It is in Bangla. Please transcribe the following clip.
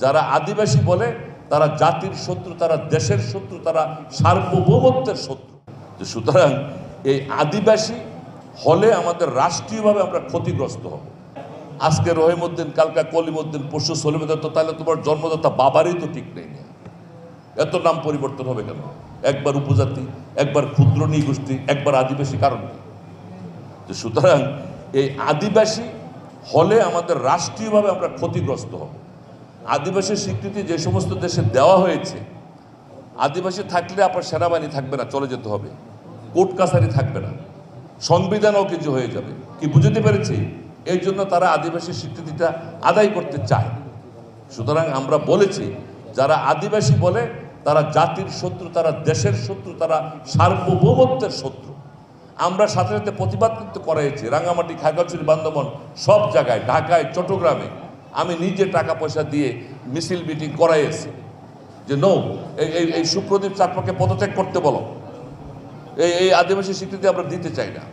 যারা আদিবাসী বলে তারা জাতির শত্রু, তারা দেশের শত্রু, তারা সার্বভৌমত্বের শত্রু। সুতরাং এই আদিবাসী হলে আমাদের রাষ্ট্রীয়ভাবে আমরা ক্ষতিগ্রস্ত হব। আজকে রহিমউদ্দিন, কালকা কলিমউদ্দিন, পরশু সলিমুদ্দিন, তো তাহলে তোমার জন্মদাতা বাবারই তো ঠিক নেই। এত নাম পরিবর্তন হবে কেন? একবার উপজাতি, একবার ক্ষুদ্র নৃগোষ্ঠী, একবার আদিবাসী, কারণ কি? সুতরাং এই আদিবাসী হলে আমাদের রাষ্ট্রীয়ভাবে আমরা ক্ষতিগ্রস্ত হব। আদিবাসীর স্বীকৃতি যে সমস্ত দেশে দেওয়া হয়েছে, আদিবাসী থাকলে আপনার সেনাবাহিনী থাকবে না, চলে যেতে হবে, কোর্ট কাছারি থাকবে না, সংবিধানও কিছু হয়ে যাবে। কি বুঝতে পেরেছি? এই জন্য তারা আদিবাসী স্বীকৃতিটা আদায় করতে চায়। সুতরাং আমরা বলেছি, যারা আদিবাসী বলে তারা জাতির শত্রু, তারা দেশের শত্রু, তারা সার্বভৌমত্বের শত্রু। আমরা সাথে সাথে প্রতিবাদ কিন্তু করাইছি, রাঙ্গামাটি, খাগড়াছড়ি, বান্দরবান, সব জায়গায়, ঢাকায়, চট্টগ্রামে আমি নিজে টাকা পয়সা দিয়ে মিছিল মিটিং করাইছি যে নো, এই সুপ্রদীপ চাকমাকে পদত্যাগ করতে বলো, এই আদিবাসী স্বীকৃতি আমরা দিতে চাই না।